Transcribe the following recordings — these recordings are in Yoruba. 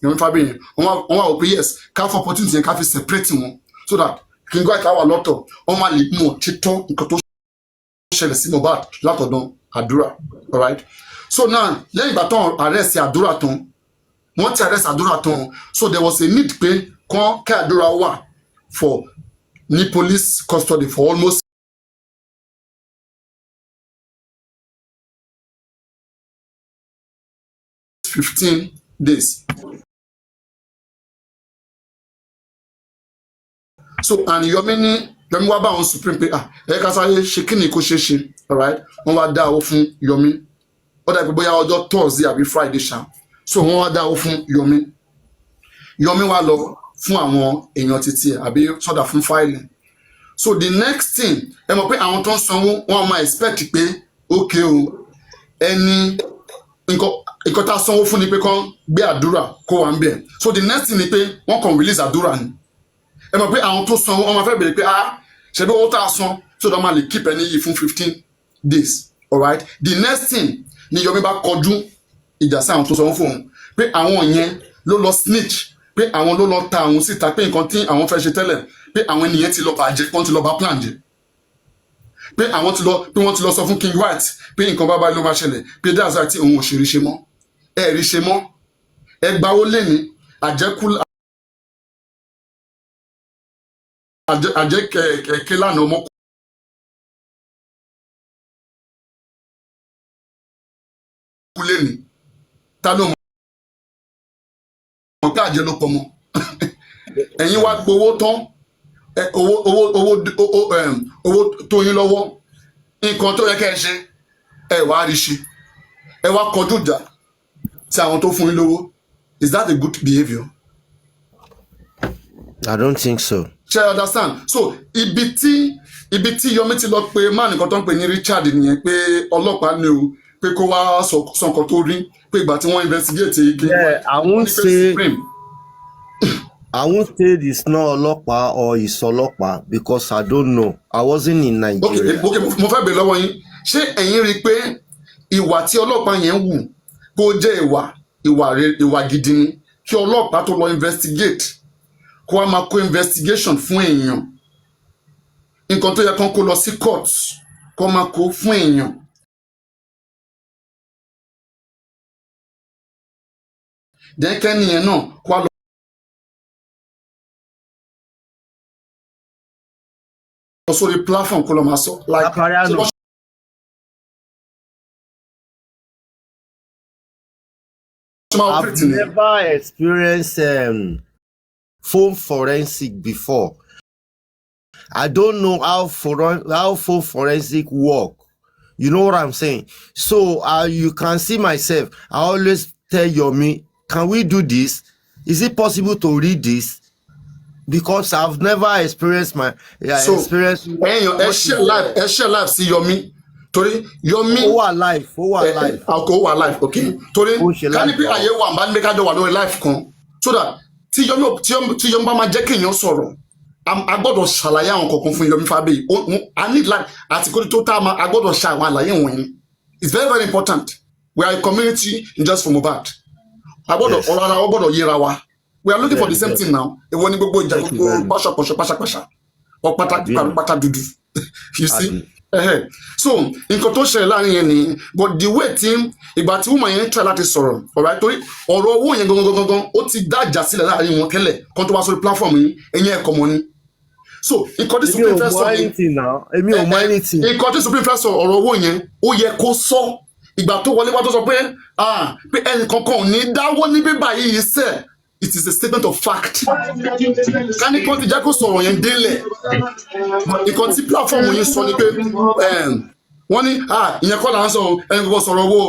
Yomi Fabiyi wọ́n wá wò pé yes ká fún opportunity yẹn ká fi separate wọn so that kí n gbọ́ ìka wà lọ́tọ̀ wọ́n máa lè mọ̀ títọ́ nǹkan tó ṣẹlẹ̀ sí Mohbad látọ̀dọ̀ àdúrà alright so now lẹ́yìn ìgbà tán arrest àdúrà tán wọ́n ti arrest àdúrà tán so there was a need pé kán kí àdúrà wà for ní police custody for almost 15 days. So and Yomi wá bá àwọn supreme pé ẹ ká sáré ṣe kí ni kó ṣe ṣe alright wọ́n wá dá owó fún Yomi ó dàbí bóyá ọjọ́ Thursday àbí Friday ṣá so wọ́n wá dá owó fún Yomi wá lọ fún àwọn èèyàn títí ẹ̀ àbí sọ́dà fún filing so the next thing ẹ mọ̀ pé àwọn tó ń sanwó wọ́n máa expect pé okay o ẹni nǹkan tá a sanwó fún ni pé kán gbé àdúrà kó wà ń bẹ̀ so the next thing ni pé wọ́n kàn release àdúrà ni ẹ mọ̀ pé àwọn tó sanwó wọ́n máa fẹ́ bèrè pé ṣebí owó tá a san so that wọ́n máa lè keep ẹni yìí fún 15 days alright the next thing ni Yomi bá kọjú ìjà sí àwọn tó sanwó fún òun pé àwọn yẹn ló lọ snitch pé àwọn ló lọ ta àwọn síta pé nǹkan tí àwọn fẹ́ ṣe tẹ́lẹ̀ pé àwọn ènìyàn ti lọ bàjẹ́ wọ́n ti lọ bá plan jẹ́ pé wọ́n ti lọ sọ fún King White pé nǹkan bábá ló máa ṣẹlẹ̀ pé dáàzá tí òun ò ṣe rí ṣe mọ́ ẹ rí ṣe mọ́ ẹ gbà ó lé ní àjẹkẹ̀kẹ́ lánàá ọmọ kú lé ní ta ló mọ̀ pé àjẹ ló pọ̀ mọ́ ẹ̀yin wá gbowó tán owó tó yín lọ́wọ́ nǹkan tó yẹ kẹ́ ẹ ṣe ẹ wá rí ṣe ẹ wá kọjú ìjà sí àwọn tó fún yín lówó is that a good behaviour? I don't think so. Ṣé I understand? So ibi tí Yomi ti lọ pé máa nìkan tó ń pè ní Richard nìyẹn pé ọlọ́pàá ni o pé kó wá sọ nǹkan tó rí pé ìgbà tí wọ́n investigate igi. Yeah, I won't say it's not ọlọ́pàá or it's ọlọ́pàá because I don't know. I wasn't in Nigeria. Okay, mo fẹ́ bèèrè lọ́wọ́ yín. Ṣé ẹ̀yin rí i pé ìwà tí ọlọ́pàá yẹn wù kó jẹ́ ìwà gidi ni kí ọlọ́pàá tó lọ investigate kó wá máa kó investigation fún èèyàn nǹkan tó yẹ kán kó lọ sí court kó máa kó fún èèyàn. Dẹ́kẹ́ nìyẹn náà kó wá lọ sórí platform kó lọ máa sọ. Papariano. I've never experienced phone forensic before. I don't know how phone forensic work. You know what I'm saying? So you can see myself. I always tell Yomi, can we do this? Is it possible to read this? Because I've never experienced experience. Ẹ share life sí Yomi. Torí Yomi ó wà live. Ó wà live, okay. Torí ká ní pé àyè wà bá ní ká jọ wà lórí live kan so that tí Yomi bá máa jẹ́ kéèyàn sọ̀rọ̀ a gbọ́dọ̀ ṣàlàyé àwọn kankan fún Yomi Fabiyi. I need like àti kó tó tá a gbọ́dọ̀ ṣe àwọn àlàyé wọ̀nyí. It's very very important. We are a community in just for Mohbad. A gbọ́dọ̀ ọ̀rọ̀ ara wa gbọ́dọ̀ yẹra wa. We are looking for the same thing now. Èwo ni gbogbo ìjà gbogbo pàṣàpàṣà ọ̀pátá dúdú. You see? So nǹkan tó ṣẹlẹ̀ láàrin yẹn ni but the way tí ìgbà tí woman yẹn try láti sọ̀rọ̀ alright torí ọ̀rọ̀ owó yẹn gangan ó ti dájà sílẹ̀ láàrin wọn tẹ́lẹ̀ kan tó wá sórí platform yìí ẹ̀yìn ẹ̀kọ́ mọ́ ni. So nǹkan tí supreme fẹ́ sọ nǹkan tí supreme fẹ́ sọ ọ̀rọ̀ owó yẹn ó yẹ kó sọ ìgbà tó wọlé wá tó sọ pé ẹnì kankan ò ní dáwọ́ ní bíbá yìí sẹ́ẹ̀. It is a statement of fact. Kání kan ti jẹ́ kó sọ̀rọ̀ yẹn délẹ̀. Nǹkan tí platform yẹn sọ ni pé wọ́n ní ìyẹn kọ́ là ń sọ ẹni kankan sọ̀rọ̀ owó.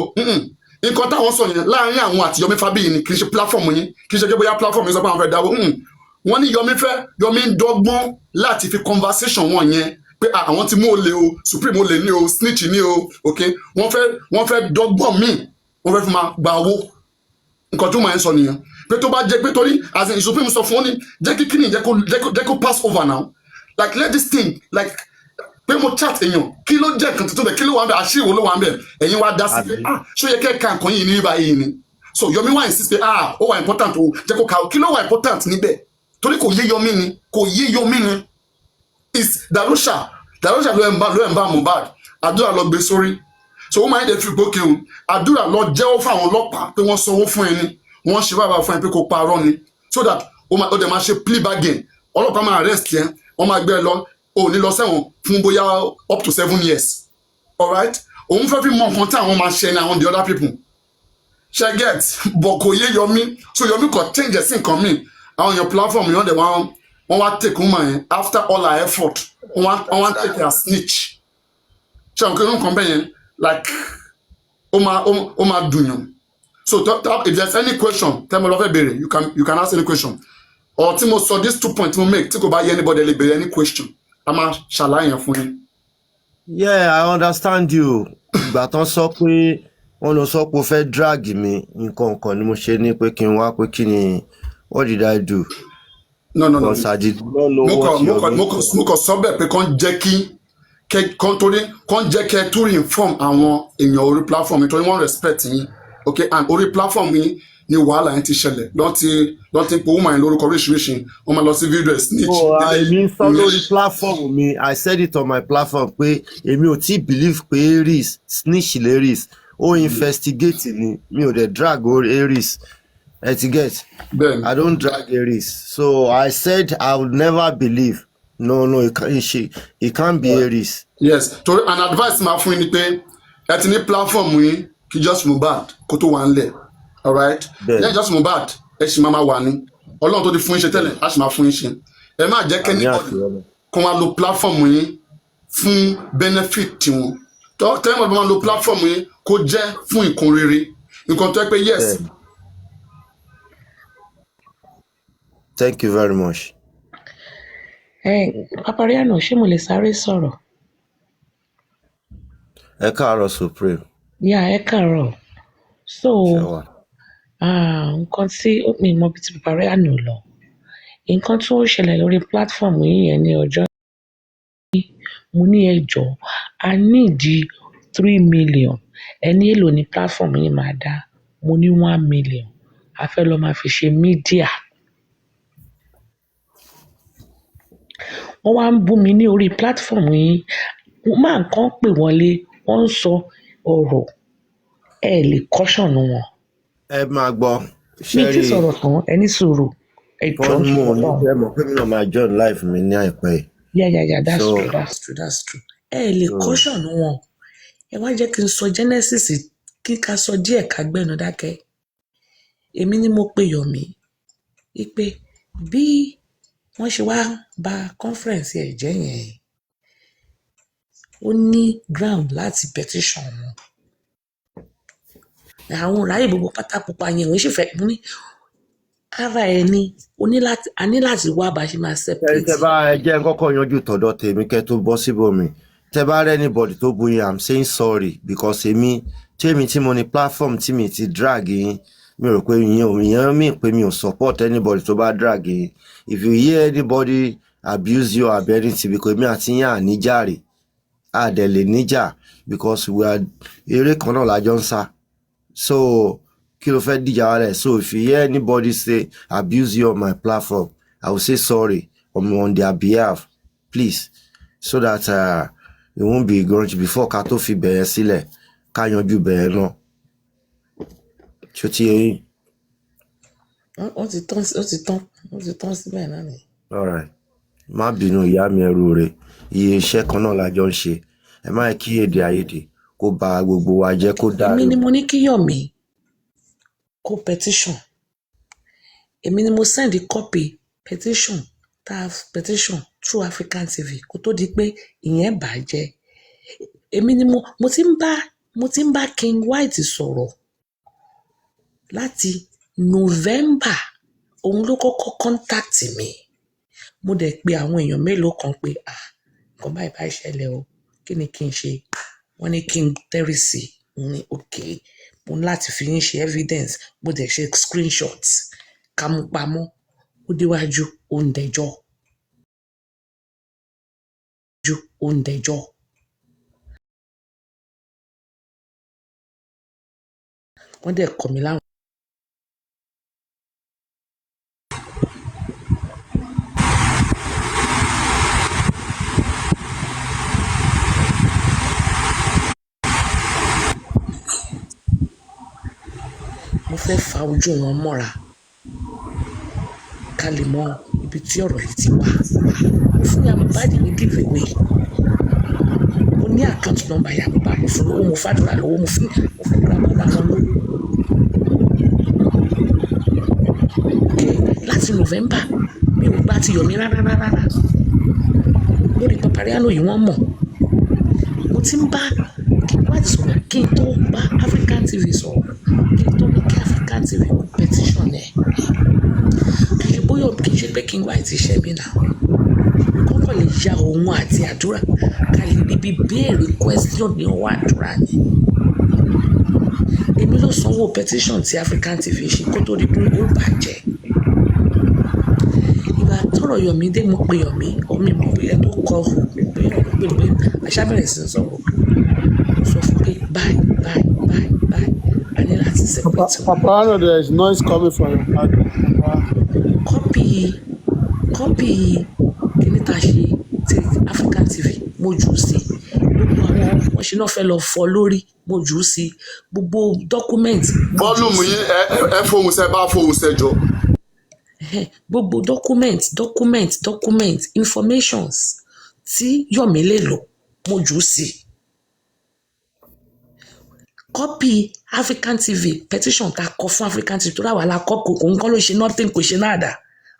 Nǹkan táwọn sọ yẹn láàárín àwọn àti Yomi Fabiyi ni kì í ṣe platform yẹn kì í ṣe pé bóyá platform yẹn sọ pé àwọn fẹ́ dáwọ́. Wọ́n ní Yomi ń dọ́gbọ́n láti fi conversation wọn yẹn pé àwọn ti mú olè o supreme olè ní o snitch ní o okay wọ́n fẹ́ dọ́gbọ́n míì wọ́n fẹ́ fi máa gba owó. Nǹkan tó máa ń sọ nìyẹn. Pé tó bá jẹ́ pé torí as in supreme sọ fún ní jẹ́ kí kíni jẹ́ kó pass over now like let this thing like pé mo chat èèyàn kí ló jẹ́ kan tuntun bẹ̀ kí ló wà ń bẹ̀ àṣírí wo ló wà ń bẹ̀ ẹ̀yin wá dá sí pé ṣó yẹ kẹ́ ká nǹkan yìí ní báyìí ni so Yomi wá insist pé ó wà important o jẹ́ kó ka kí ló wà important níbẹ̀ torí kò yé Yomi ni is Darusha ló ń bá Mohbad àdúrà lọ gbé sórí so wọ́n máa ń dẹ̀ fi gbókè o àdúrà lọ jẹ́wọ́ fún àwọn ọlọ́pàá pé wọ́n sanwó fún ẹni wọ́n ṣe bàbá fún ẹ pé kó parọ́ ni so that ó dẹ̀ máa ṣe plea bargain ọlọ́pàá máa arrest yẹn wọ́n máa gbé ẹ lọ ò ní lọ sẹ́wọ̀n fún bóyá up to 7 years alright òun fẹ́ fi mọ nǹkan tí àwọn máa ṣe ní àwọn the other people ṣe get bọ̀ kò yé Yomi so Yomi kò change sí nǹkan míì àwọn èèyàn platform yẹn dẹ̀ wọ́n wá take woman yẹn after all her effort wọ́n wá take her snitch ṣe àwọn kìnnìún kan bẹ́ẹ̀ yẹn like ó máa dùn yàn so if there's any question tell me lọ́fẹ̀ẹ́ béèrè you can ask any question or tí mo sọ these 2 points mo make tí kò bá yẹ anybody lè béèrè any question a máa ṣàlàyé yẹn fún yín. Yeah, I understand you. Ìgbà tán sọ pé wọ́n lọ sọ pé ó fẹ́ drag mi nǹkan kan ni mo ṣe ní pé kí n wá pé kí ni what did I do? No. Because I did not know what you mean. mo kàn sọ bẹ́ẹ̀ pé kàn jẹ́ kẹ́ tó inform àwọn èèyàn orí platform nítorí wọ́n respect yín okay and orí platform yín ni wàhálà yẹn ti ṣẹlẹ̀ lọ́n ti ń po woman yẹn lórúkọ oríṣiríṣi wọ́n máa lọ sí video snitch. I mean sọ lórí platform mi I said it on my platform pé èmi ò tí believe pé Aries snitch lè Aries ó investigate ni mi ò dẹ̀ drag Aries etiquette I don't drag Aries so I said I would never believe no it can't be Aries. Yes torí an advice máa fún yín ni pé ẹ ti ní platform yín kí just Mohbad kó tó wà ń lẹ̀ alright yẹn just Mohbad ẹ sì máa wà ní Ọlọ́run tó ti fún yín ṣe tẹ́lẹ̀ á sì máa fún yín ṣe ẹ má jẹ́ kẹ́ni kó máa lo platform yín fún benefit tiwọn tẹ́lẹ̀ mọ̀ bí wọ́n lo platform yín kó jẹ́ fún nǹkan rere nǹkan tó yẹ pé yes. Thank you very much. Papariano ṣé mo lè sáré sọ̀rọ̀? Ẹ káàárọ̀ Supreme. Ẹ káàárọ̀. So nǹkan tí mi mọ bí ti Papariano lọ nǹkan tó ṣẹlẹ̀ lórí platform yìí yẹn ní ọjọ́ mo ní ẹ jọ̀ọ́ a nídìí 3 million ẹni èlò ní platform yìí máa dá mo ní 1 million a fẹ́ lọ máa fi ṣe mídíà. Wọ́n wá ń bú mi ní orí platform yìí máa kàn pè wọlé wọ́n ń sọ ọ̀rọ̀ ẹ lè caution wọn. Ẹ máa gbọ́ mi ti sọ̀rọ̀ tán ẹni sọ̀rọ̀ ẹjọ́ ń mú un ní mọ̀ pé mi náà máa join life mi ní àìpẹ́ yìí. Yeah, that's true. Ẹ lè caution wọn ẹ wá jẹ́ kí n sọ genesis kí ká sọ díẹ̀ ká gbẹ́nu dákẹ́. Èmi ni mo pe Yomi wípé bí wọ́n ṣe wá ba conference ẹ̀ jẹ́ yẹn ó ní ground láti petition wọn. Àwọn ráyè gbogbo pátá pupa yẹn òun sì fẹ́ mú ní ara ẹ ní a ní láti wá bá ṣe máa separate. Tẹ́ bá ẹ jẹ́ kọ́kọ́ yanjú tọ̀dọ̀ tèmi kẹ́ tó bọ́ síbòmí tẹ́ bá rẹ́ anybody tó bu yín I'm saying sorry because èmi tí mo ní platform tí mi ti drag yín mi rò pé ìyẹn mi pé mi ò support anybody tó bá drag yín if you hear anybody abuse you or anything because èmi àti yín àníjà rè àdẹ̀ lè níjà because we are eré kan náà lájọ ń sá so kí ló fẹ́ díjà wálẹ̀ so if you hear anybody say abuse you on my platform I will say sorry on their behalf please so that it won't be grudge before ká tó fi bẹ̀rẹ̀ sílẹ̀ ká yanjú bẹ̀rẹ̀ náà tí ó ti yẹ yín. Wọ́n ti tán síbẹ̀ náà ni. All right má bínú ìyá mi ẹrú rẹ iye iṣẹ́ kan náà lájọ ń ṣe ẹ má kí èdè àìyedè kó ba gbogbo wa jẹ́ kó dàrú. Èmi ni mo ní kí Yomi kó petition èmi ni mo send copy petition through African TV kó tó di pé ìyẹn bàjẹ́ èmi ni mo ti ń bá King White sọ̀rọ̀ láti November òun ló kọ́kọ́ contact mi mo dẹ̀ pe àwọn èèyàn mélòó kan pé nǹkan báyìí ṣẹlẹ̀ o kí ni kí n ṣe wọ́n ní kí n tẹ́rì sí ní okay mo ní láti fi yín ṣe evidence mo dẹ̀ ṣe screenshots ká mú pamọ́ ó déwájú ó ń dẹjọ́ wọ́n dẹ̀ kọ̀ mí láwọn. mo fẹ́ fa ojú wọn mọ́ra ká lè mọ ibi tí ọ̀rọ̀ yìí ti wá. Mo fún ìyá Mohbad ní give away. Mo ní àkáǹtì nọ́mbà ìyá Mohbad, mo fún lówó, mo fàdúrà lówó, mo fún grandmother wọn lówó. Láti November mi ò gbà ti Yomi rárá. Lórí Papariano yìí wọ́n mọ̀. Mo ti ń bá King sọ̀rọ̀ kí n tó bá African TV sọ̀rọ̀, kí n tó ní kí African TV petition ẹ̀. Kì í ṣe pé King White ṣẹ́ mi náà. Kọ́kọ́ lè ya òun àti àdúrà ká lè níbi béèrè question ní ọwọ́ àdúrà ni. Èmi ló sanwó petition tí African TV ṣe kó tó di pé ó bàjẹ́. Ìgbà tọ́rọ̀ Yomi dé mo pe Yomi, omi mọ̀ pé ẹ tó kọ́ pé aṣábẹ̀rẹ̀ sí sọ̀rọ̀. Mo sọ fún pé bye. A ní láti separate. Papariano, there is noise coming from your background. Kọ́pì kìíní ta ṣe ti African TV mo jù ú sí. Gbogbo àwọn wọ́n ṣe náà fẹ́ lọ fọ́ lórí mo jù ú sí. Gbogbo dọ́kúmẹ̀ntì. Volume yìí ẹ fohùn sẹ bá fohùn sẹ jọ. Gbogbo document informations tí Yomi lè lò mo jù ú sí. Kọ́pì African TV petition ta kọ fún African TV tó rà wà la kọ́ kò nǹkan ló ṣe nothing kò ṣe náà dà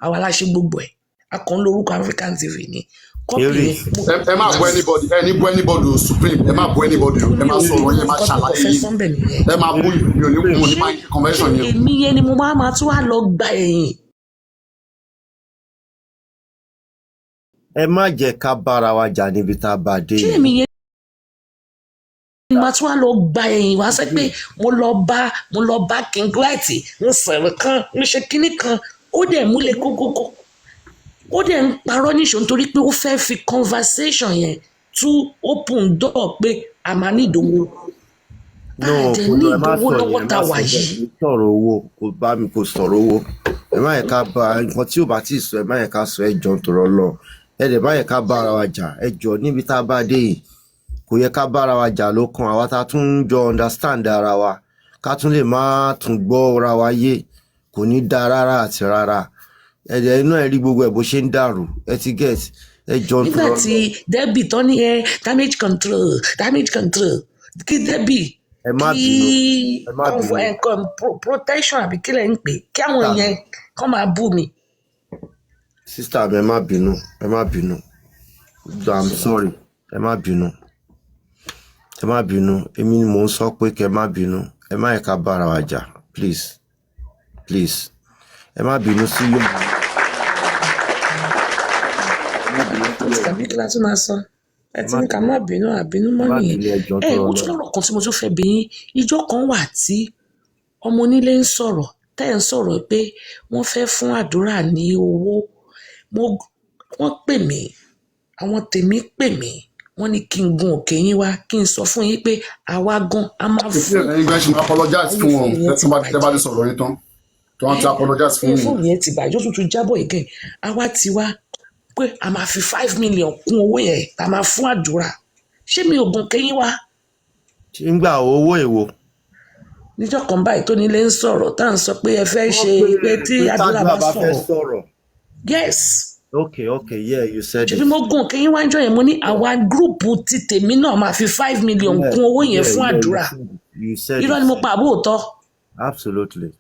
àwa la ṣe gbogbo ẹ̀ a kàn ń lo orúkọ African TV ni. Kọ́pì yẹn. Ẹ má bọ anybody o Supreme ẹ má bọ anybody o ẹ má sọ̀rọ̀ yẹn má ṣàlàyé yìí ẹ má bú mi ò ní kún ní máa convention yẹn. Èmi yẹn ni mo máa tún wá lọ gba ẹ̀yìn. Ẹ má jẹ́ ká bára wa jà níbi tá a bá dé. Ṣé èmi yẹn máa tún wá lọ gba ẹ̀yìn wá sẹ́ pé mo lọ bá King White ń sọ̀rọ̀ kan ń ṣe kinní kan ó dẹ̀ múlẹ̀ kókókó ó dẹ̀ ń parọ́ níṣó nítorí pé ó fẹ́ fi conversation yẹn tú open door pé a máa ní ìdòwò àdé ní ìdòwò lọ́wọ́ tá a wà yìí. Sọ̀rọ̀ owó kò bá mi kò sọ̀rọ̀ owó ẹ má yẹ ká bá nǹkan tí ò bá tí ì sọ ẹ má yẹ ká sọ ẹ jọ nítorí Ọlọ́run ẹ dẹ̀ má yẹ ká bá ara wa jà ẹ jọ níbi tá a bá dé yìí kò yẹ ká bára wa jà ló kan àwa tá a tún jọ understand ara wa ká tún lè má tún gbọ́ ara wa yé kò ní dá rárá àti rárá ẹ̀dẹ̀ inú ẹ̀ rí gbogbo ẹ̀ bó ṣe ń dàrú ẹ ti get ẹ jọ ń tọrọ. Nígbà tí Debbie tán ní damage control kí Debbie kí protection àbí kílẹ̀ ń pè kí àwọn yẹn kàn máa bú mi. Sister mi ẹ má bínú I'm sorry ẹ má bínú èmi ni mò ń sọ pé kẹ má bínú ẹ má yẹ ká bára wa jà please ẹ má bínú sí Yomi. Tàbí kí la tún máa sọ ẹ ti ní ká má bínú àbínú mọ́ nìyẹn ó tún lọ́rọ̀ kan tí mo tún fẹ́ bí yín ìjọ kan wà tí ọmọ onílé ń sọ̀rọ̀ tẹ́ ń sọ̀rọ̀ pé wọ́n fẹ́ fún àdúrà ní owó wọ́n pè mí àwọn tèmi pè mí wọ́n ní kí n gun òkè yín wá kí n sọ fún yín pé àwa gan a máa fún. ẹ̀yin gan ṣe máa apologize fún wọn tẹ́ bá ti sọ̀rọ̀ yín tán tí wọ́n ti apologize fún wọn. fóònù yẹn ti bàjẹ́ ó tuntun jábọ̀ again àwa ti wá pé a máa fi 5 million kún owó yẹn a máa fún àdúrà ṣé mi ò gun òkè yín wá. ṣé ń gba owó èwo. níjọ́ kan báyìí tó nílé ń sọ̀rọ̀ tá à ń sọ pé ẹ fẹ́ ṣe pé tí àdúrà bá sọ̀rọ̀ yes. Okay, yeah, you said it. ṣebí mo gun òkè yín wá ń jọ yẹn mo ní àwa gúrùpù ti tèmi náà máa fi 5 million kún owó yẹn fún àdúrà irọ́ ni mo pa àbóòtọ́. Absolutely.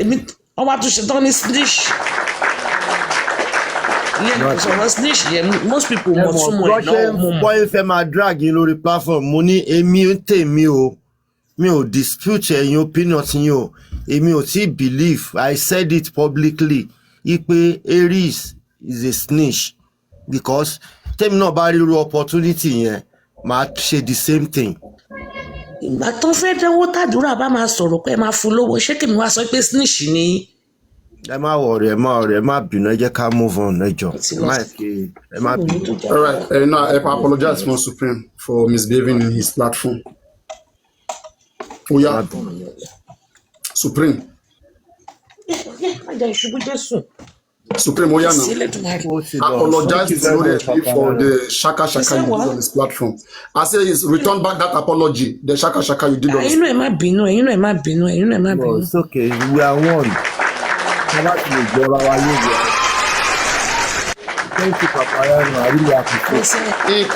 èmi wọ́n wá tún ṣe tán ní snitch ìyẹn sọ̀rọ̀ snitch yẹn most people mọ̀ túmọ̀ ẹ̀ náà mo mọ̀. bọ́yìn fẹ́ máa drag yín lórí platform mo ní èmi ń tèmi o mi ò dispute ẹ̀yin opinion ti yín o èmi ò tí believe I said it publicly ipe Aries is a snitch because tèmi náà bá ríru opportunity yẹn máa ṣe the same thing. ìgbà tó fẹ́ dánwó tàdúrà bá máa sọ̀rọ̀ pé ẹ máa fún lówó ṣé kèmí wá sọ pé snitch ni. ẹ má wọrí ẹ má bínú ẹ jẹ́ ká move on ẹ jọ ẹ má bínú. All right, now I apologize for Supreme for misbehaving in his platform. Oya Supreme. Má jẹ́ ìṣubú Jésù. Supreme Oyana. Apologize to Lori for the shaka shaka you did on this platform. I say is return back that apology. The shaka shaka you did on this. No, it's okay. We are one. Thank you, Papariano. I really appreciate it.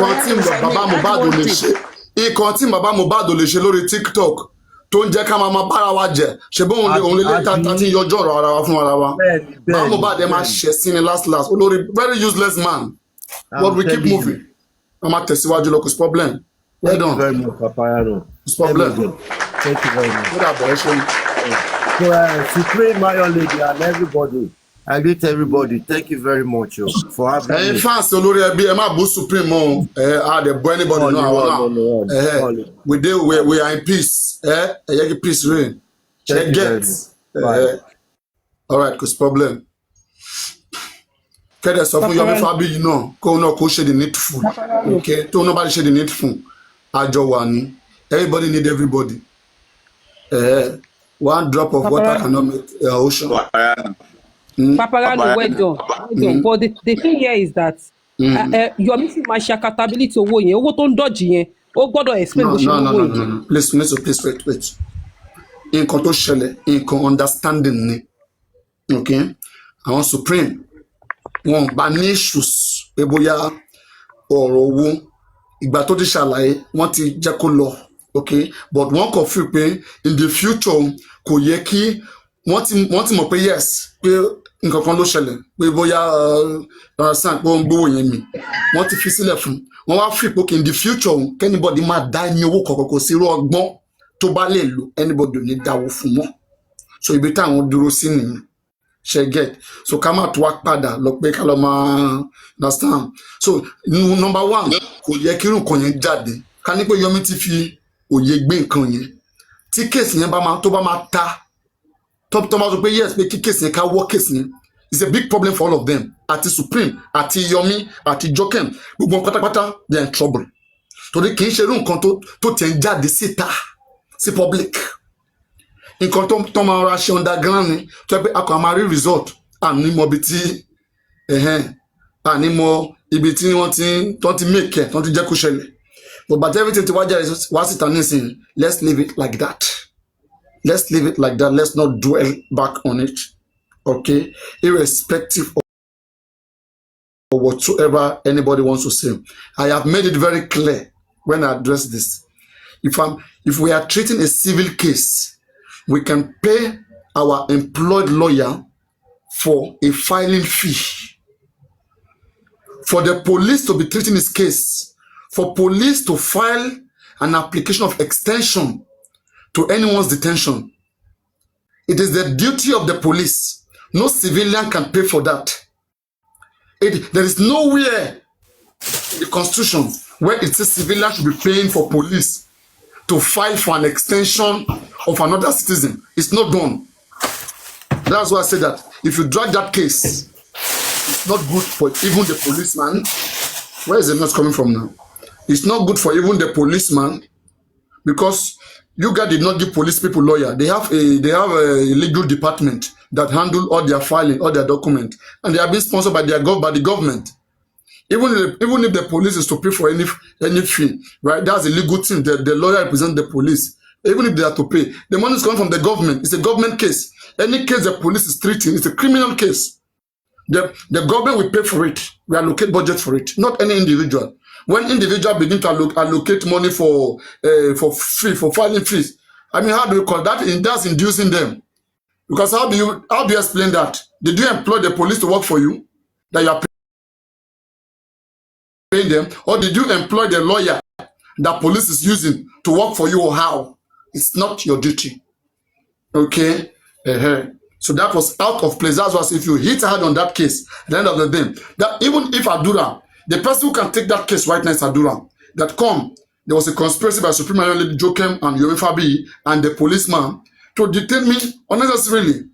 Baba Mohbad lè ṣe lórí TikTok tó ń jẹ́ ká máa bára wa jẹ ṣe bó òun lè tàti yọjọ́ ọ̀rọ̀ ara wa fún ara wa. Baba Mohbad ẹ máa ṣẹ̀ sí ni last olórí very useless man. But we keep moving. A máa tẹ̀síwájú lọ kò sí problem. Well done. Thank you very much, Papariano. It's problem. Thank you very much. Good abortion. Supreme Mayor Lady and everybody. I greet everybody. Thank you very much for having me. In fact, olórí ẹbí ẹ má bú Supreme o. The boy anybody know we are in peace. Peace reign. All right, cause problem. Kẹ́dẹ̀ sọ fún Yomi Fabiyi náà kó ṣe the needful. Okay, tó nobody ṣe the needful. Àjọ wà ní. Everybody need everybody. One drop of water cannot make ocean. Papariano, well done. But the thing here is that you're missing my accountability owó yẹn, owó tó ń dodge yẹn, ó gbọ́dọ̀ explain bó ṣe owó yẹn. Please wait. Nǹkan tó ṣẹlẹ̀, nǹkan understanding ni. Okay? Àwọn Supreme, wọn bá ní issues pé bóyá ọ̀rọ̀ owó, ìgbà tó ti ṣàlàyé, wọ́n ti jẹ́ kó lọ. Okay? But wọ́n kàn feel pé in the future kò yẹ kí wọ́n ti mọ̀ pé yes pé nǹkan kan ló ṣẹlẹ̀ pé bóyá sàn pé ó ń gbówó yẹn mi wọ́n ti fi sílẹ̀ fún wọ́n wá fi pé in the future kẹ́nibọ́dì máa dá ní owó kọ̀ọ̀kan kò sí irú ọgbọ́n tó bá lè lò anybody ò ní dáwó fún wọn so ibi táwọn dúró sí nìyẹn ṣe get so ká má tó wá padà lọ pé ká lọ máa understand so number one kò yẹ kí irú nǹkan yẹn jáde ká ní pé Yomi ti fi òye gbé nǹkan yẹn tí kéèsì yẹn tó bá máa ta top máa sọ pé yes pé kí kéèsì yẹn ká wọ́ kéèsì yẹn it's a big problem for all of them àti Supreme àti Yomi àti Jokem gbogbo wọn pátápátá they are in trouble torí kì í ṣe irú nǹkan tó tẹ̀ ń jáde síta sí public nǹkan tó máa ra ṣe underground ni tó yẹ pé a kò máa rí result àní mọ ibi tí àní mọ ibi tí wọ́n ti make ẹ̀ tó ti jẹ́ kó ṣẹlẹ̀ but everything ti wá síta nísìnyí let's leave it like that. Let's leave it like that. Let's not dwell back on it. Okay? Irrespective of whatsoever anybody wants to say. I have made it very clear when I address this. If we are treating a civil case, we can pay our employed lawyer for a filing fee. For the police to be treating his case, for police to file an application of extension to anyone's detention. It is the duty of the police. No civilian can pay for that. There is nowhere in the Constitution where it says civilians should be paying for police to file for an extension of another citizen. It's not done. That's why I say that if you drag that case, it's not good for even the policeman. Where is the noise coming from now? It's not good for even the policeman because you guys did not give police people lawyer. They have a legal department that handle all their filing, all their documents, and they are being sponsored by the government. Even if the police is to pay for any fee, right? That's a legal thing. The lawyer represents the police. Even if they are to pay, the money is coming from the government. It's a government case. Any case the police is treating, it's a criminal case. The government will pay for it. We allocate budget for it, not any individual. When individual begin to allocate money for filing fees, I mean, how do you call that? That's inducing them. Because how do you explain that? Did you employ the police to work for you? That you are paying them? Or did you employ the lawyer that police is using to work for you, or how? It's not your duty. Okay? So that was out of place. That's why if you hit hard on that case, at the end of the day, that even if Adura, the person who can take that case right now is Adura, that there was a conspiracy by Supreme Mayor Lady Jokem and Yomi Fabiyi and the policeman to detain me unnecessarily.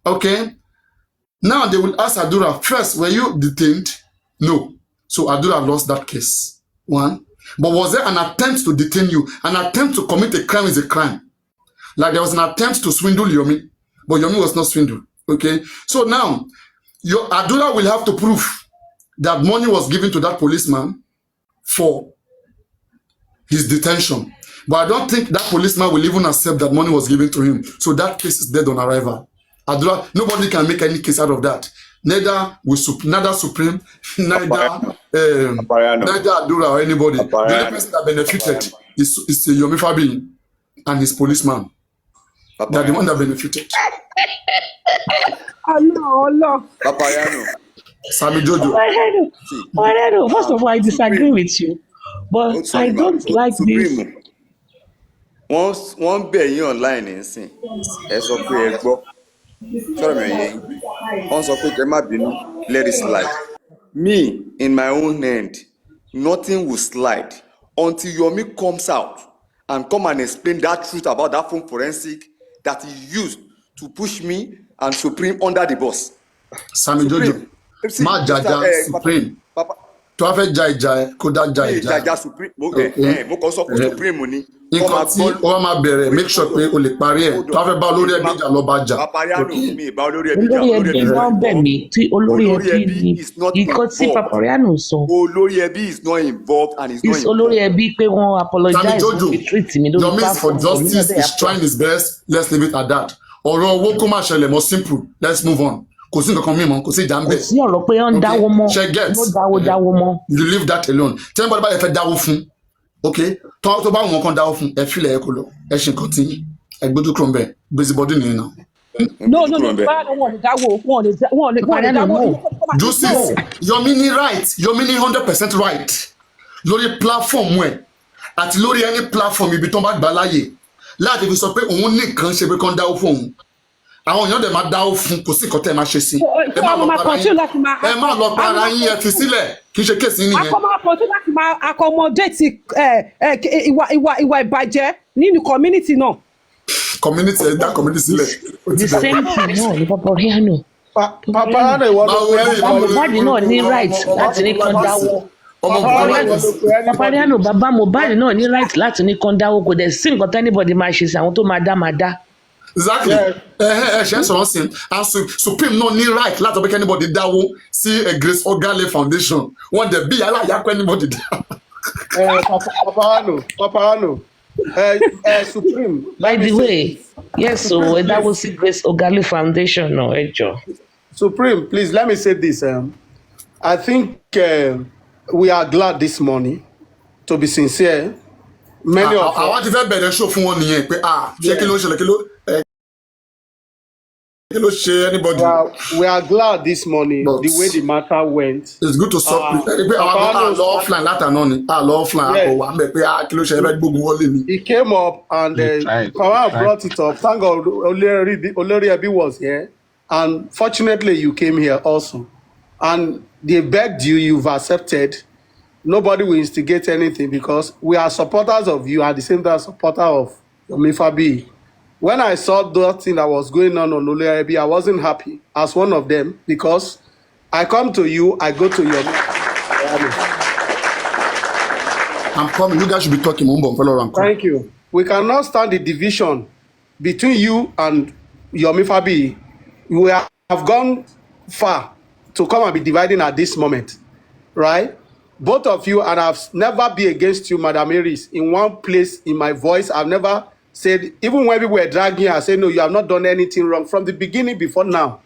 Okay? Now they will ask Adura, first, were you detained? No. So Adura lost that case. One. But was there an attempt to detain you? An attempt to commit a crime is a crime. Like there was an attempt to swindle Yomi, but Yomi was not swindled. Okay? So now, your Adura will have to prove that money was given to that policeman for his detention. But I don't think that policeman will even accept that money was given to him. So that case is dead on arrival. Adura, nobody can make any case out of that. Neither Supreme, neither Adura or anybody. The only person that benefited is Yomi Fabiyi and his policeman. They're the one that benefited. Allah. Papariano. Sami Jojo. Papariano, first of all, I disagree with you. But I don't like this. Wọ́n bẹ̀ yín online nísìn. Ẹ sọ pé ẹ gbọ́. Sọ̀rọ̀ mi yẹn. Wọ́n sọ pé kẹ́ má bínú. Let it slide. Me, in my own end, nothing will slide until Yomi comes out and come and explain that truth about that phone forensic that he used to push me and Supreme under the bus. Sami Jojo. Má jaja Supreme. Tó a fẹ́ ja ìjà ẹ kó dá ja ìjà. Jaja Supreme. Mo kàn sọ pé Supreme ni. Nǹkan tí wọ́n máa bẹ̀rẹ̀ make sure pé o lè parí ẹ̀. Tó a fẹ́ bá olórí ẹbí jà lọ bá jà. Papariano mi ìbá olórí ẹbí jà. Olórí ẹbí náà bẹ̀ mí tí olórí ẹbí ni nǹkan tí Papariano sọ. Olórí ẹbí is not involved and is not involved. Olórí ẹbí pé wọ́n apologize for the treat mi lórí Yomi for justice is trying his best. Let's leave it at that. Ọ̀rọ̀ owó kó má ṣẹlẹ̀ mọ́ simple. Let's move on. Kò sí nǹkan kan mímọ́, kò sí ìjà ń bẹ̀. Kò sí ọ̀rọ̀ pé wọ́n ń dáwó mọ́. Wọ́n dáwó mọ́. You leave that alone. Tell anybody bá yẹ fẹ́ dáwó fún. Okay? Tó bá wọn kan dáwó fún, ẹ fílẹ̀ ẹ kò lọ. Ẹ ṣe nǹkan tí ẹ gbójú kúrò ń bẹ̀. Busybody nìyẹn náà. No, bá wọn lè dáwó, wọn lè dáwó. Justice, Yomi ní right, Yomi ní 100% right. Lórí platform ẹ̀ àti lórí any platform ibi tó bá gbà láàyè. Láti fi sọ pé òun nìkan ṣe pé kán dáwó fún òun. Àwọn èèyàn dẹ̀ máa dáwó fún kò sí nǹkan tẹ́ ẹ máa ṣe sí. Ẹ má lọ para yín ẹ fi sílẹ̀ kì í ṣe kéèsì nìyẹn. Akọ máa pọ̀ sí láti máa accommodate ìwà ìbàjẹ́ nínú community náà. Community ẹ dá community sílẹ̀. The same thing náà ní Papariano. Papariano ìwọ ló pé Mohbad náà ní right láti ní kán dáwó. Papariano bàbá Mohbad náà ní right láti ní kán dáwó kò dẹ̀ sí nǹkan tí anybody máa ṣe sí àwọn tó máa dá. Exactly. Ṣe sọ̀rọ̀ sí and Supreme náà ní right láti ọ̀bẹ anybody dáwó sí Grace Ogale Foundation wọ́n dẹ̀ bí aláyàkọ́ anybody dá. Papariano. Supreme. By the way, yes, so that was Grace Ogale Foundation, no, Supreme, please let me say this. I think we are glad this morning, to be sincere. Many of us. Àwọn ti fẹ́ bẹ̀rẹ̀ show fún wọn nìyẹn pé ṣé kí ló ṣẹlẹ̀ kí ló ṣe anybody. We are glad this morning the way the matter went. It's good to stop. Pé àwọn lọ offline látàná ni lọ offline àkọwà ń bẹ̀ pé kí ló ṣe ẹgbẹ́ gbogbo wọlé ni. He came up and Kawal brought it up. Thank God Olori Ebi was here and fortunately you came here also and they begged you, you've accepted. Nobody will instigate anything because we are supporters of you at the same time supporter of Yomi Fabiyi. When I saw that thing that was going on Olori Ebi, I wasn't happy as one of them because I come to you, I go to Yomi. I'm coming. You guys should be talking. Thank you. We cannot stand the division between you and Yomi Fabiyi. We have gone far to come and be dividing at this moment, right? Both of you, and I've never been against you, Madam Aries, in one place in my voice. I've never said, even when people were dragging, I said, no, you have not done anything wrong. From the beginning before now,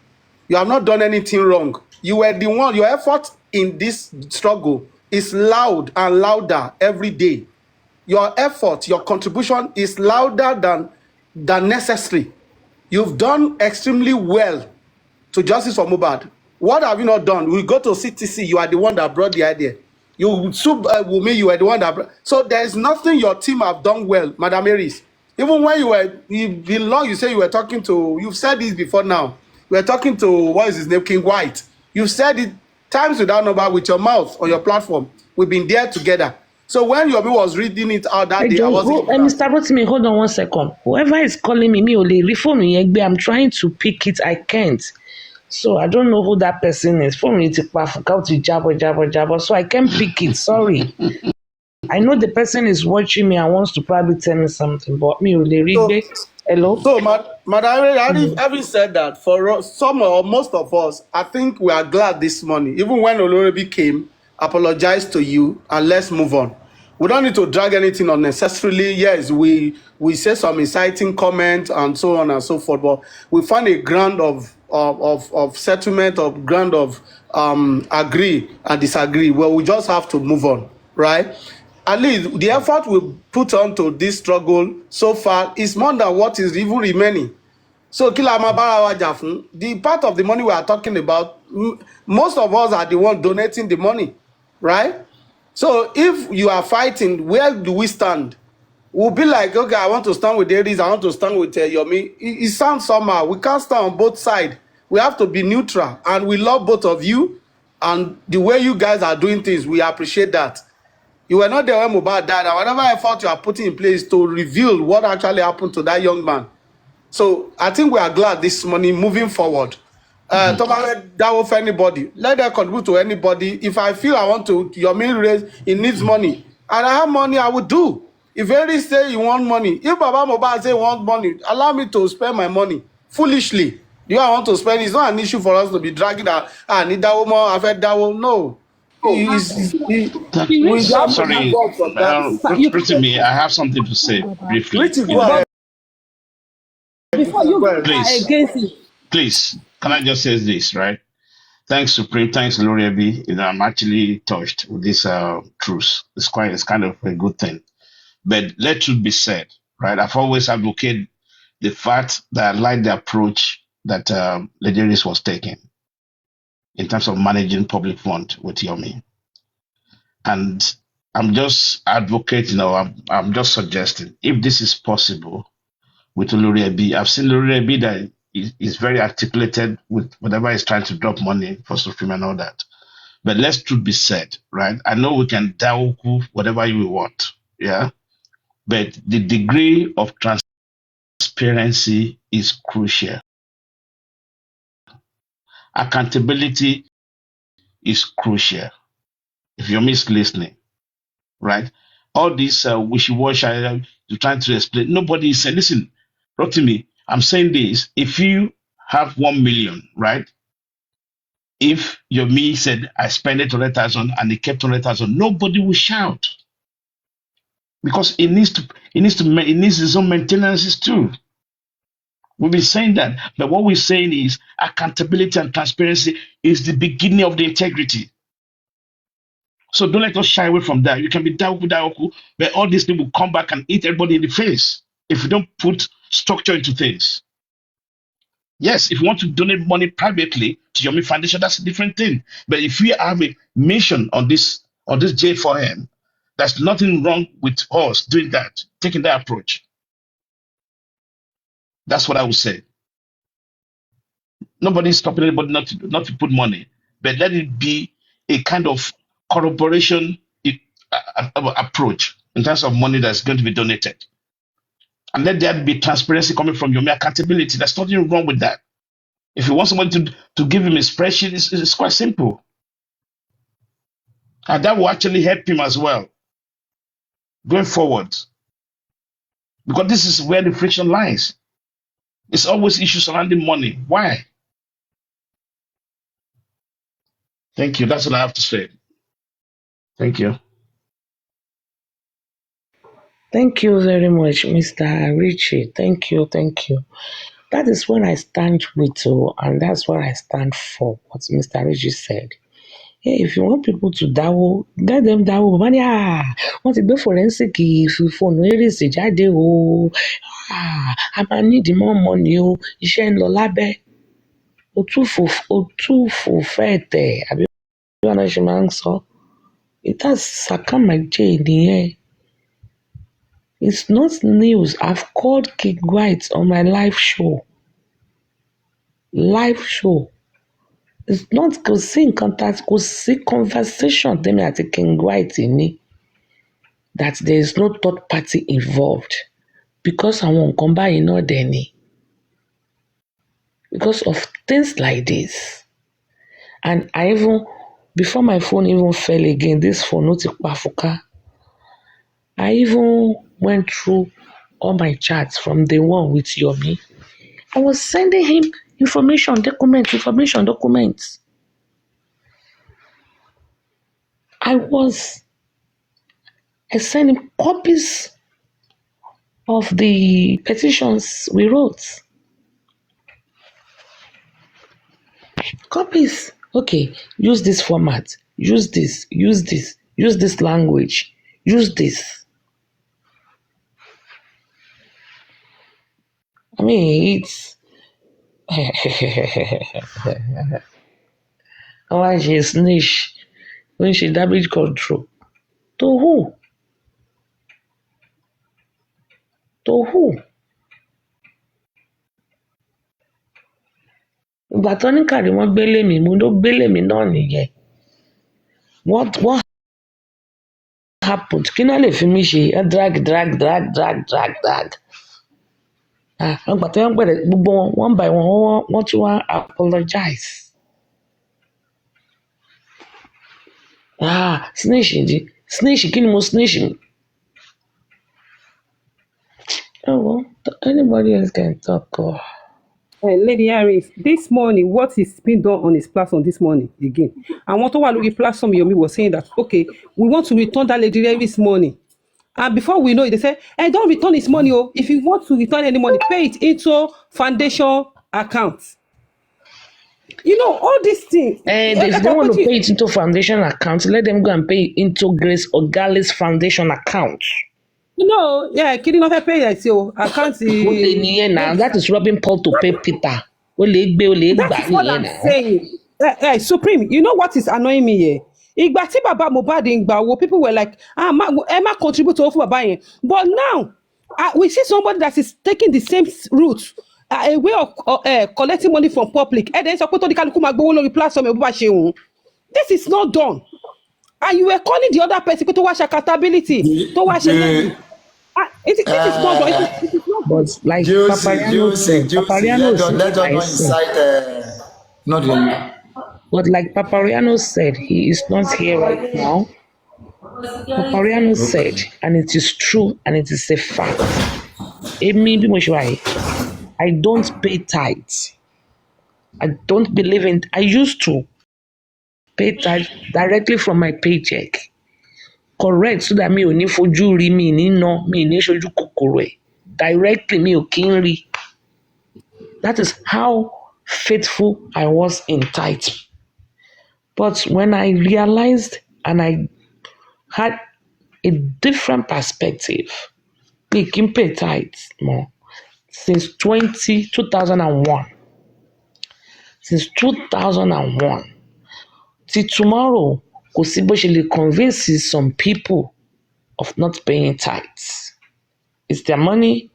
you have not done anything wrong. You were the one, your effort in this struggle is loud and louder every day. Your effort, your contribution is louder than necessary. You've done extremely well to Justice for Mohbad. What have you not done? We go to CTC, you are the one that brought the idea. You sub Wumi, you were the one that brought. So there is nothing your team have done well, Madam Aries. Even when you say you were talking to, you've said this before now. You were talking to, what is his name, King White. You've said it times without number with your mouth on your platform. We've been there together. So when Yomi was reading it out that day, I wasn't. Mr. Rotimi, hold on 1 second. Whoever is calling me, I'm trying to pick it. I can't. So I don't know who that person is. For me, to jabber. So I can't pick it. Sorry. I know the person is watching me and wants to probably tell me something, but me, Hello. So, Madam, having said that, for some or most of us, I think we are glad this morning, even when Olorebi came, apologize to you, and let's move on. We don't need to drag anything unnecessarily. Yes, we say some inciting comments and so on and so forth, but we find a ground of settlement, of ground of agree and disagree. Well, we just have to move on, right? At least the effort we put onto this struggle so far is more than what is even remaining. So kí la máa bára wa jà fún? The part of the money we are talking about, most of us are the one donating the money, right? So if you are fighting, where do we stand? We'll be like, okay, I want to stand with Aries, I want to stand with Yomi. It sounds somehow. We can't stand on both sides. We have to be neutral, and we love both of you. And the way you guys are doing things, we appreciate that. You were not there when Mohbad died, and whatever effort you are putting in place to reveal what actually happened to that young man. So I think we are glad this morning moving forward. That will for anybody. Let them contribute to anybody. If I feel I want to, your main raise, it needs money. And I have money, I will do. If Eric say you want money, if Baba Mohbad say want money, allow me to spend my money foolishly. You I want to spend, it's not an issue for us to be dragging that. I need that woman, I've had that one. No. We have to move Sorry, on from that. Rotimi, I have something to say briefly. Richie, go ahead. Before you are Please. against it, Please, can I just say this, right? Thanks, Supreme. Thanks, Loriabi. I'm actually touched with this truth. It's kind of a good thing. But let truth be said, right? I've always advocated the fact that I like the approach that Legeris was taking in terms of managing public fund with Yomi. And I'm just advocating, I'm just suggesting, if this is possible with Loriabi, I've seen Loriabi that is very articulated with whatever he's trying to drop money for Supreme and all that. But let's truth be said, right? I know we can daoku whatever you want, yeah? But the degree of transparency is crucial. Accountability is crucial. If you're listening, right? All this wishy-washy, you're trying to explain. Nobody is saying, listen, Rotimi, I'm saying this. If you have 1 million, right? If Yomi said, I spent 800,000 and he kept 100,000, nobody will shout. Because it needs its own maintenance too. We've been saying that, but what we're saying is accountability and transparency is the beginning of the integrity. So don't let us shy away from that. You can be daoku, but all these people come back and eat everybody in the face if you don't put structure into things. Yes, if you want to donate money privately to Yomi Foundation, that's a different thing. But if we have a mission on this J4M, there's nothing wrong with us doing that, taking that approach. That's what I would say. Nobody's stopping anybody not to put money, but let it be a kind of corroboration approach in terms of money that's going to be donated. And let there be transparency coming from Yomi, accountability. There's nothing wrong with that. If you want somebody to give him a spreadsheet, it's quite simple. And that will actually help him as well going forward. Because this is where the friction lies. It's always issues surrounding money. Why? Thank you. That's what I have to say. Thank you. Thank you very much, Mr. Richie. Thank you. That is what I stand with, and that's what I stand for, what Mr. Richie said. Hey, if you want people to dáwó, let them dáwó. Bàbá ní wọ́n ti gbé forensic fóònù Aries jáde o. A máa need more money o. Iṣẹ́ ń lọ lábẹ́. Òtúfò fẹ́ tẹ̀ àbí bí wọ́n ṣe máa ń sọ. That's sàkámàjẹ́ nìyẹn. It's not news. I've called King White on my live show. It's not kò sí conversation tèmi àti King White ní that there is no third party involved because àwọn nǹkan báyìí náà dẹ̀ ni. Because of things like this. And I even, before my phone even fell again, this phone no ti pa fúká. I even went through all my chats from day one with Yomi. I was sending him information documents. I sent him copies of the petitions we wrote. Copies. Okay, use this format. Use this language. Use this. I mean, it's why she snitch when she damage control. To who? To who? Ìgbà tó ní kàrí wọ́n gbélé mi, mo ló gbélé mi náà nìyẹn. What happened? Kí náà lè fi mí ṣe? Drag. Ìgbà tó yẹn gbẹ̀rẹ̀ gbogbo wọn, one by one, wọ́n tún wá apologize. Snitch kí ni mo snitch mi? Oh well, anybody else can talk. Lady Harris, this morning, what is being done on his platform this morning again? And what over the platform Yomi was saying that, okay, we want to return that Lady Harris money. And before we know it, they say, hey, don't return his money. Oh, if you want to return any money, pay it into foundation account. You know, all these things. And if they want to pay it into foundation account, let them go and pay it into Grace Ogali's foundation account. No, yeah, kidding off a pay that so account. That is robbing Paul to pay Peter. That is what I'm saying. Supreme, you know what is annoying me here? Ìgbà tí bàbá Mohbad ń gbà owó, people were like, Emma contribute owó fún bàbá yẹn. But now, we see somebody that is taking the same route, a way of collecting money from public. And then sọ pé tó ní kálukú máa gbowó lórí platform ẹ̀ bó bá ṣe wù. This is not done. And you were calling the other person to watch accountability, to watch this is not done. It is not. But like Papariano said, but like Papariano said, he is not here right now. Papariano said, and it is true, and it is a fact. I don't pay tithes. I don't believe in. I used to pay tithes directly from my paycheck. Correct, so that me ò ní fojú rí, mi ní ná, mi ní ṣojú kòkòrò ẹ̀. Directly mi ò kí ń rí. That is how faithful I was in tithe. But when I realized and I had a different perspective, mi kì í pay tithes more. Since 2001. Since 2001. Till tomorrow, kò sí bó ṣe lè convince some people of not paying tithes. It's their money.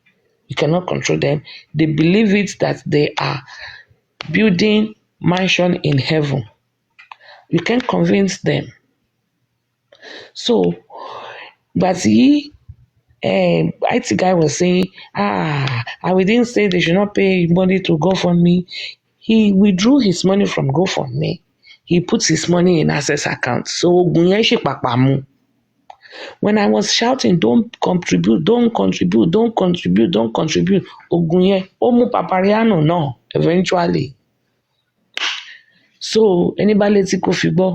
You cannot control them. They believe it that they are building mansion in heaven. You can't convince them. So, but IT guy was saying, we didn't say they should not pay money to GoFundMe. He withdrew his money from GoFundMe. He puts his money in access account. So, when I was shouting, don't contribute, Ogunye, Omu Papariano, no, eventually. So, anybody let's go figure,